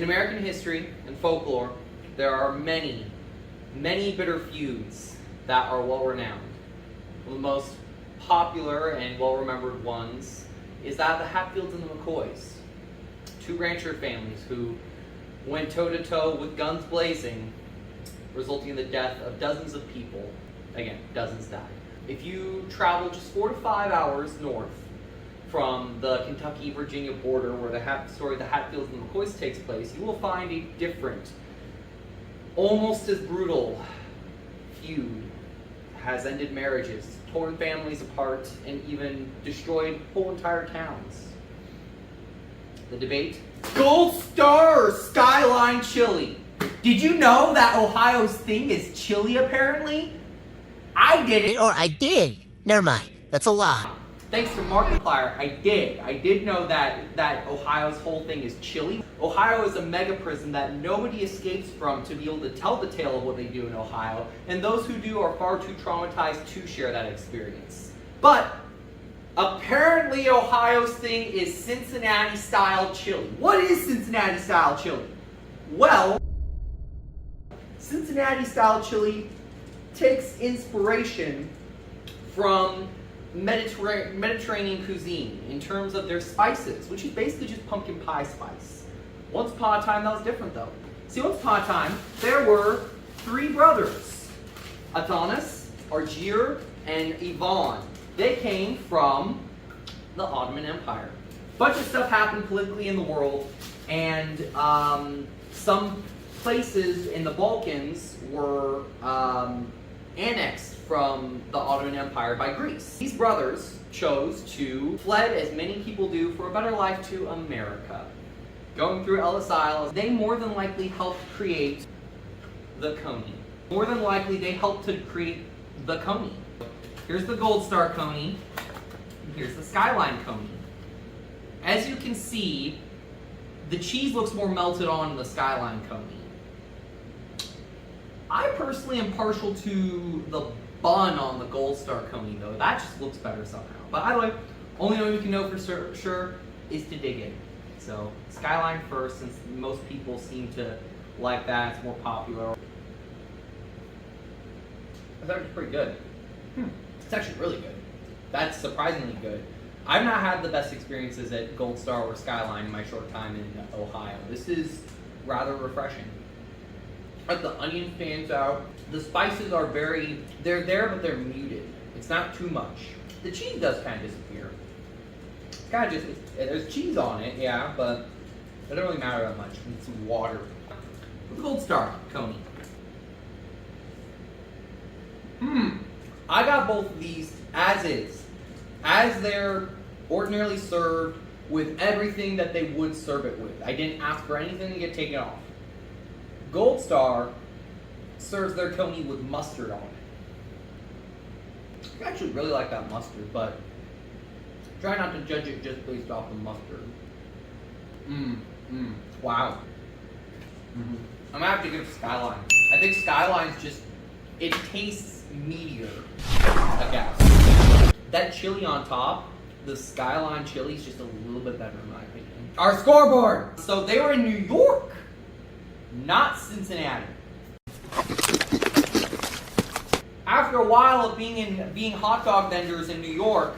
In American history and folklore, there are many, many bitter feuds that are well renowned. One of the most popular and well-remembered ones is that of the Hatfields and the McCoys, two rancher families who went toe-to-toe with guns blazing, resulting in the death of dozens of people. Again, dozens died. If you travel just 4 to 5 hours north from the Kentucky-Virginia border where the story of the Hatfields and the McCoys takes place, you will find a different, almost as brutal feud. Has ended marriages, torn families apart, and even destroyed whole entire towns. The debate: Goldstar or Skyline chili? Did you know that Ohio's thing is chili, apparently? I didn't. Or I did. Never mind. That's a lie. Thanks to Markiplier, I did. I did know that Ohio's whole thing is chili. Ohio is a mega prison that nobody escapes from to be able to tell the tale of what they do in Ohio, and those who do are far too traumatized to share that experience. But apparently Ohio's thing is Cincinnati-style chili. What is Cincinnati-style chili? Well, Cincinnati-style chili takes inspiration from Mediterranean cuisine in terms of their spices, which is basically just pumpkin pie spice. Once upon a time, that was different though. See, once upon a time, there were 3 brothers, Adonis, Argir, and Ivan. They came from the Ottoman Empire. A bunch of stuff happened politically in the world, and some places in the Balkans were annexed from the Ottoman Empire by Greece. These brothers chose to fled, as many people do, for a better life to America. Going through Ellis Isle, they more than likely helped create the coney. More than likely, they helped to create the coney. Here's the Goldstar coney, and here's the Skyline coney. As you can see, the cheese looks more melted on the Skyline coney. I personally am partial to the bun on the Goldstar coney, though. That just looks better somehow. But either way, only way we can know for sure is to dig in. So, Skyline first, since most people seem to like that. It's more popular. That's actually pretty good. It's actually really good. That's surprisingly good. I've not had the best experiences at Goldstar or Skyline in my short time in Ohio. This is rather refreshing. Like, the onion stands out. The spices are they're there, but they're muted. It's not too much. The cheese does kind of disappear. It's kind of just, there's cheese on it, yeah, but it doesn't really matter that much. It's water. The Goldstar coney. I got both of these as is. As they're ordinarily served with everything that they would serve it with. I didn't ask for anything to get taken off. Goldstar serves their coney with mustard on it. I actually really like that mustard, but try not to judge it just based off the mustard. Wow. I'm gonna have to give Skyline. I think Skyline's just, it tastes meatier, I guess. That chili on top, the Skyline chili, is just a little bit better in my opinion. Our scoreboard! So they were in New York, not Cincinnati. After a while of being hot dog vendors in New York,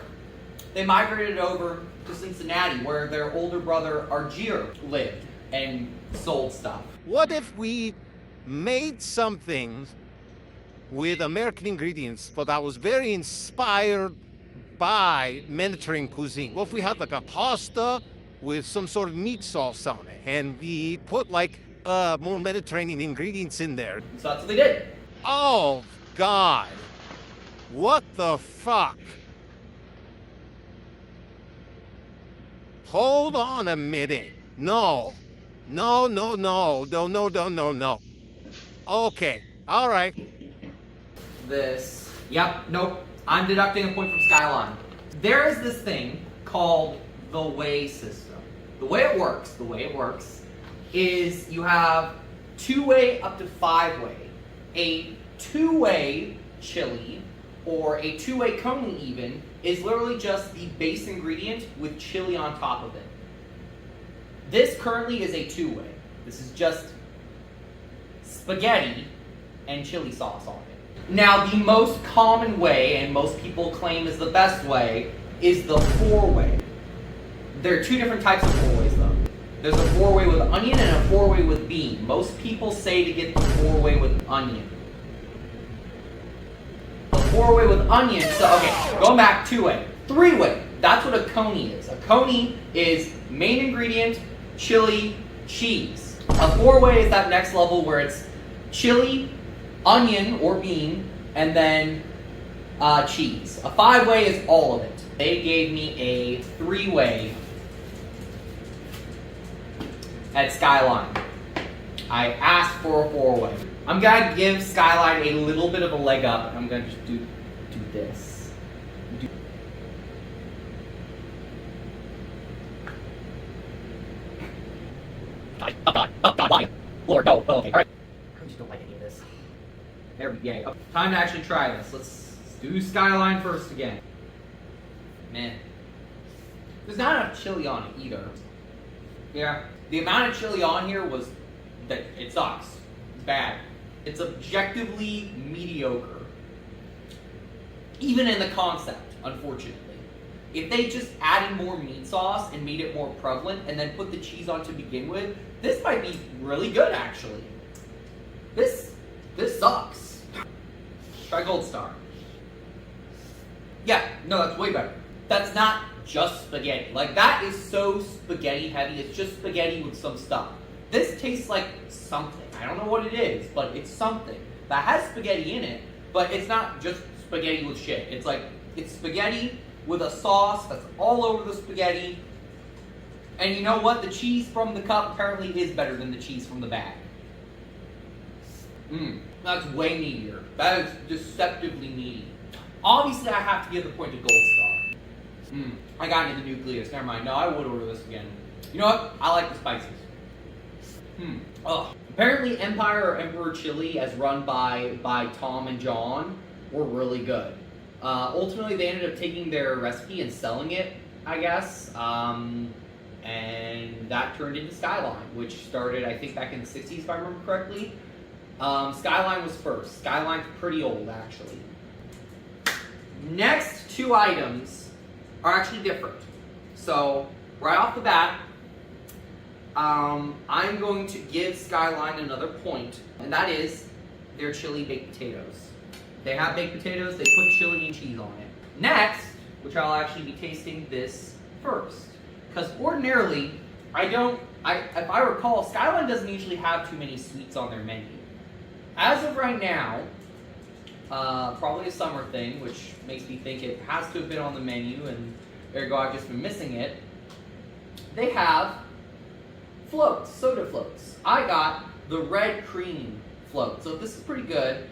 they migrated over to Cincinnati, where their older brother Argir lived and sold stuff. What if we made something with American ingredients, but that was very inspired by Mediterranean cuisine? What if we had like a pasta with some sort of meat sauce on it, and we put like more Mediterranean ingredients in there? So that's what they did. Oh, God. What the fuck? Hold on a minute. No. Okay, all right. Nope. I'm deducting a point from Skyline. There is this thing called the way system. The way it works is you have 2-way up to 5-way. A 2-way chili, or a 2-way coney even, is literally just the base ingredient with chili on top of it. This currently is a 2-way. This is just spaghetti and chili sauce on it. Now, the most common way, and most people claim is the best way, is the 4-way. There are 2 different types of 4-ways though. There's a 4-way with onion and a 4-way with bean. Most people say to get the 4-way with onion. The 4-way with onion, so okay, going back 2-way. 3-way, that's what a coney is. A coney is main ingredient, chili, cheese. A 4-way is that next level where it's chili, onion or bean, and then cheese. A 5-way is all of it. They gave me a 3-way at Skyline. I asked for a 4-way. I'm gonna give Skyline a little bit of a leg up, and I'm gonna just do this. Lord, no. Oh, okay, alright. I just don't like any of this. There we go. Okay, time to actually try this. Let's do Skyline first again. Man. There's not enough chili on it either. Yeah. The amount of chili on here was that it sucks. It's bad. It's objectively mediocre. Even in the concept, unfortunately. If they just added more meat sauce and made it more prevalent and then put the cheese on to begin with, this might be really good actually. This sucks. Try Goldstar. Yeah, no, that's way better. That's not just spaghetti. Like, that is so spaghetti heavy. It's just spaghetti with some stuff. This tastes like something. I don't know what it is, but it's something that has spaghetti in it, but it's not just spaghetti with shit. It's like, it's spaghetti with a sauce that's all over the spaghetti. And you know what? The cheese from the cup apparently is better than the cheese from the bag. That's way meatier. That is deceptively meaty. Obviously, I have to give the point to Goldstar. I got into the nucleus. Never mind. No, I would order this again. You know what? I like the spices. Apparently, Empire or Emperor Chili, as run by Tom and John, were really good. Ultimately, they ended up taking their recipe and selling it, I guess. And that turned into Skyline, which started, I think, back in the 60s, if I remember correctly. Skyline was first. Skyline's pretty old, actually. Next 2 items are actually different. So, right off the bat, I'm going to give Skyline another point, and that is their chili baked potatoes. They have baked potatoes, they put chili and cheese on it. Next, which I'll actually be tasting this first. Because ordinarily, if I recall, Skyline doesn't usually have too many sweets on their menu. As of right now, probably a summer thing, which makes me think it has to have been on the menu, and ergo I've just been missing it. They have floats, soda floats. I got the red cream float, so this is pretty good.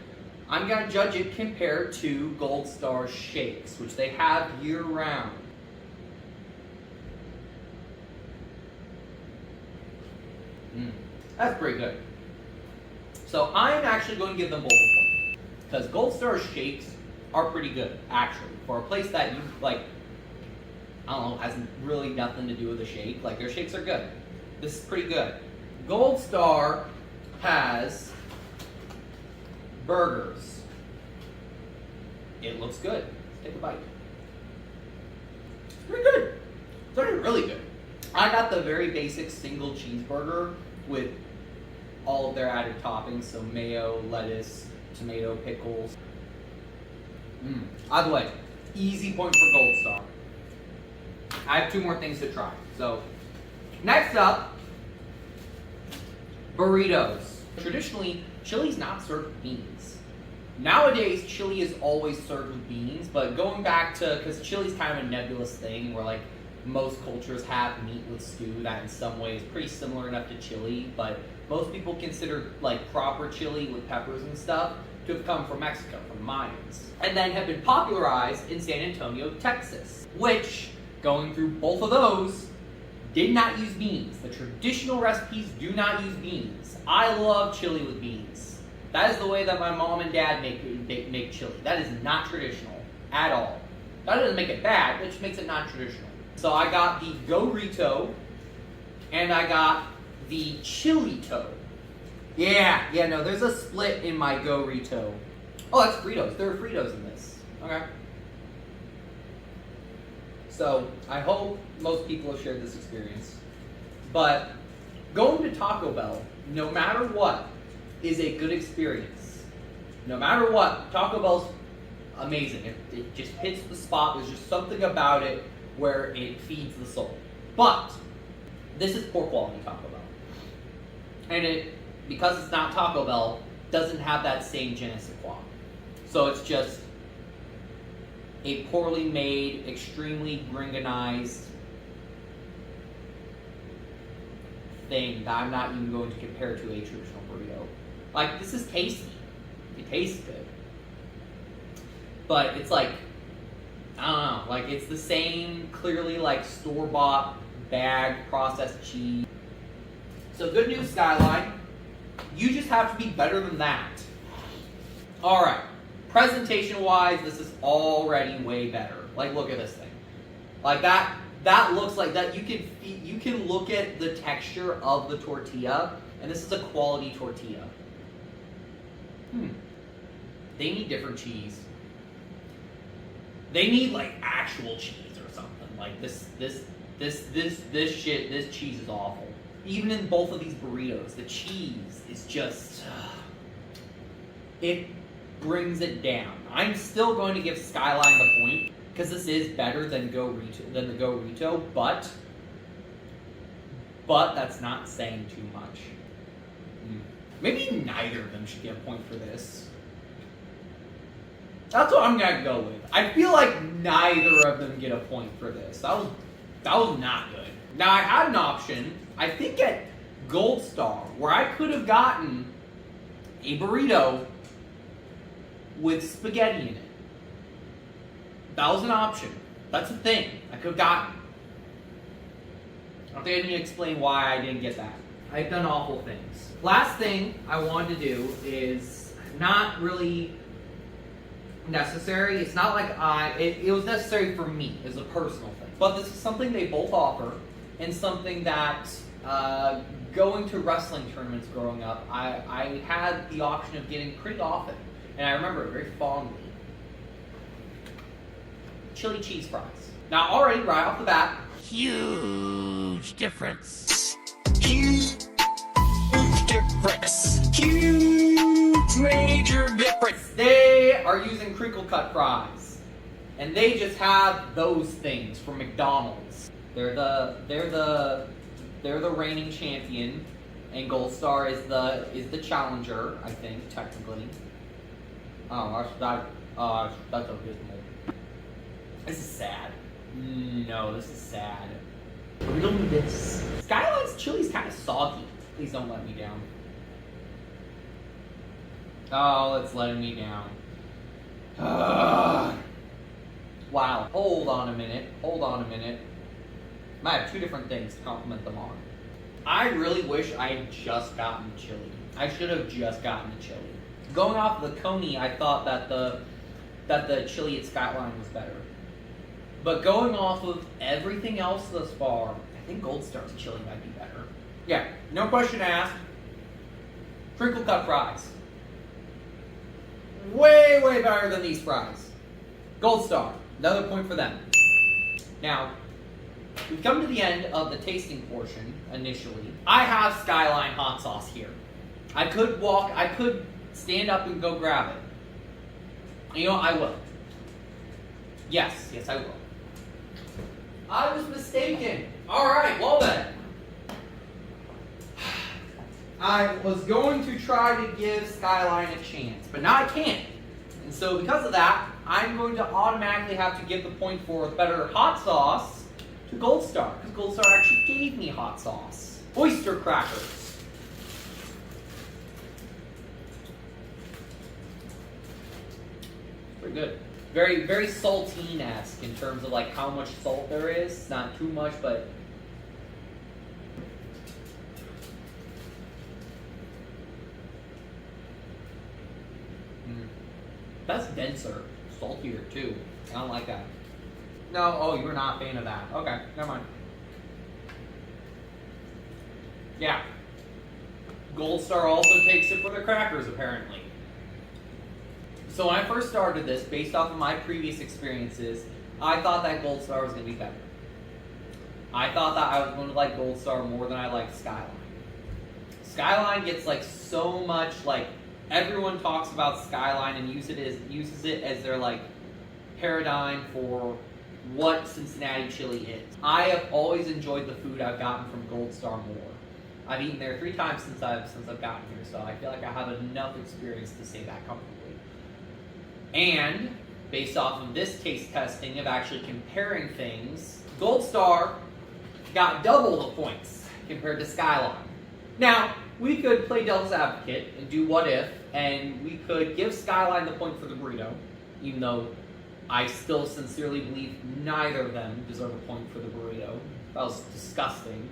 I'm going to judge it compared to Goldstar shakes, which they have year-round. That's pretty good. So I'm actually going to give them both a point. Because Goldstar shakes are pretty good, actually. For a place that you, like, I don't know, has really nothing to do with a shake. Like, their shakes are good. This is pretty good. Goldstar has burgers. It looks good. Let's take a bite. It's pretty good. It's actually really good. I got the very basic single cheeseburger with all of their added toppings, so mayo, lettuce, tomato, pickles. Either way, easy point for Goldstar. I have 2 more things to try. So, next up, burritos. Traditionally, chili's not served with beans. Nowadays, chili is always served with beans, but going back to, because chili's kind of a nebulous thing where, like, most cultures have meat with stew that in some ways is pretty similar enough to chili, but most people consider, like, proper chili with peppers and stuff to have come from Mexico, from Mayans, and then have been popularized in San Antonio, Texas, which, going through both of those, did not use beans. The traditional recipes do not use beans. I love chili with beans. That is the way that my mom and dad make chili. That is not traditional at all. That doesn't make it bad, it just makes it not traditional. So I got the Gorrito, and I got the chili-to. Yeah, no, there's a split in my go-rito. Oh, that's Fritos. There are Fritos in this. Okay. So, I hope most people have shared this experience. But going to Taco Bell, no matter what, is a good experience. No matter what, Taco Bell's amazing. It just hits the spot. There's just something about it where it feeds the soul. But this is poor quality Taco Bell. And it, because it's not Taco Bell, doesn't have that same je ne sais quoi. So it's just a poorly made, extremely gringanized thing that I'm not even going to compare to a traditional burrito. Like, this is tasty. It tastes good. But it's like, I don't know, like it's the same, clearly like store-bought, bag, processed cheese. So good news, Skyline. You just have to be better than that. Alright. Presentation-wise, this is already way better. Like, look at this thing. Like that looks like that. You can look at the texture of the tortilla, and this is a quality tortilla. They need different cheese. They need like actual cheese or something. Like this cheese is awful. Even in both of these burritos, the cheese is just it brings it down. I'm still going to give Skyline the point because this is better than the Go-Rito, but that's not saying too much. Maybe neither of them should get a point for this. That's what I'm gonna go with. I feel like neither of them get a point for this. That was not good. Now I had an option, I think at Goldstar, where I could have gotten a burrito with spaghetti in it. That was an option. That's a thing I could have gotten. I don't think I need to explain why I didn't get that. I've done awful things. Last thing I wanted to do is not really necessary. It's not like it was necessary for me as a personal thing. But this is something they both offer, and something that going to wrestling tournaments growing up, I had the option of getting pretty often. And I remember it very fondly. Chili cheese fries. Now already, right off the bat, Huge difference. Huge difference. Huge major difference. they are using crinkle cut fries. And they just have those things from McDonald's. They're the reigning champion, and Goldstar is the challenger, I think, technically. Oh, that's abysmal. This is sad. No, this is sad. We don't need this. Skyline's chili's kind of soggy. Please don't let me down. Oh, it's letting me down. Wow. Hold on a minute. I have two different things to compliment them on. I really wish I had just gotten chili. I should have just gotten the chili. Going off the Coney, I thought that the chili at Skyline was better. But going off of everything else thus far, I think Goldstar's chili might be better. Yeah, no question asked. Crinkle cut fries. Way, way better than these fries. Goldstar, another point for them. Now, we've come to the end of the tasting portion initially. I have Skyline hot sauce here. I could stand up and go grab it. You know, I will. Yes, I will. I was mistaken. Alright, well then. I was going to try to give Skyline a chance, but now I can't. And so because of that, I'm going to automatically have to give the point for better hot sauce to Goldstar, because Goldstar actually gave me hot sauce. Oyster crackers. Pretty good. Very, very saltine-esque in terms of like how much salt there is. Not too much, but that's denser, saltier too. I don't like that. No, oh, you were not a fan of that. Okay, never mind. Yeah. Goldstar also takes it for their crackers, apparently. So when I first started this, based off of my previous experiences, I thought that Goldstar was going to be better. I thought that I was going to like Goldstar more than I liked Skyline. Skyline gets like so much, like everyone talks about Skyline and uses it as their like paradigm for what Cincinnati chili is. I have always enjoyed the food I've gotten from Goldstar more. I've eaten there 3 times since I've gotten here, so I feel like I have enough experience to say that comfortably. And based off of this taste testing of actually comparing things, Goldstar got double the points compared to Skyline. Now, we could play devil's advocate and do what if, and we could give Skyline the point for the burrito, even though I still sincerely believe neither of them deserve a point for the burrito. That was disgusting.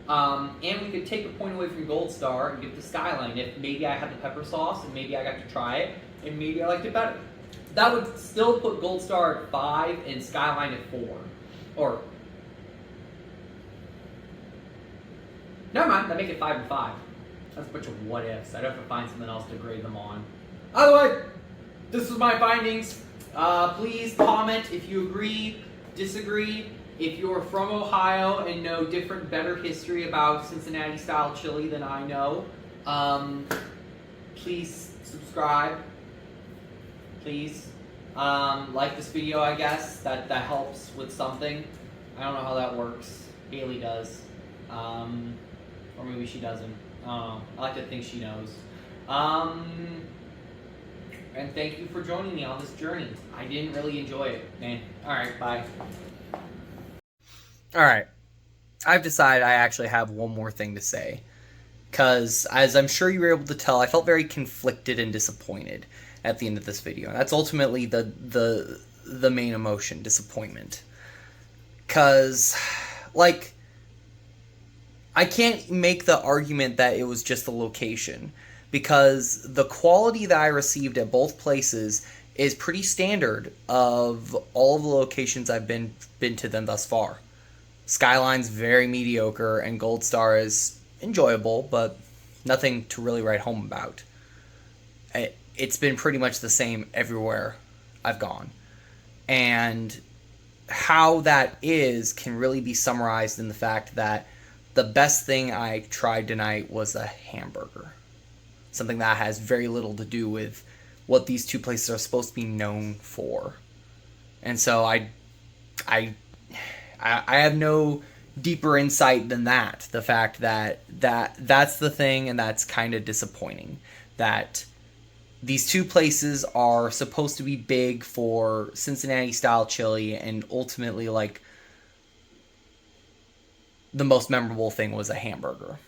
And we could take a point away from Goldstar and give it to Skyline if maybe I had the pepper sauce and maybe I got to try it and maybe I liked it better. That would still put Goldstar at 5 and Skyline at 4. Or, never mind, that make it 5 and 5. That's a bunch of what ifs. I'd have to find something else to grade them on. Either way, this was my findings. Please comment if you agree, disagree. If you're from Ohio and know different, better history about Cincinnati style chili than I know, please subscribe. Please like this video, I guess. That helps with something. I don't know how that works. Haley does. Or maybe she doesn't. I don't know. I like to think she knows. And thank you for joining me on this journey. I didn't really enjoy it, man. Alright, bye. Alright. I've decided I actually have one more thing to say. Because, as I'm sure you were able to tell, I felt very conflicted and disappointed at the end of this video. And that's ultimately the main emotion, disappointment. Because, like, I can't make the argument that it was just the location. Because the quality that I received at both places is pretty standard of all of the locations I've been to them thus far. Skyline's very mediocre, and Goldstar is enjoyable, but nothing to really write home about. It's been pretty much the same everywhere I've gone. And how that is can really be summarized in the fact that the best thing I tried tonight was a hamburger. Something that has very little to do with what these two places are supposed to be known for. And so I have no deeper insight than that. The fact that's the thing, and that's kind of disappointing. That these two places are supposed to be big for Cincinnati style chili, and ultimately, like, the most memorable thing was a hamburger.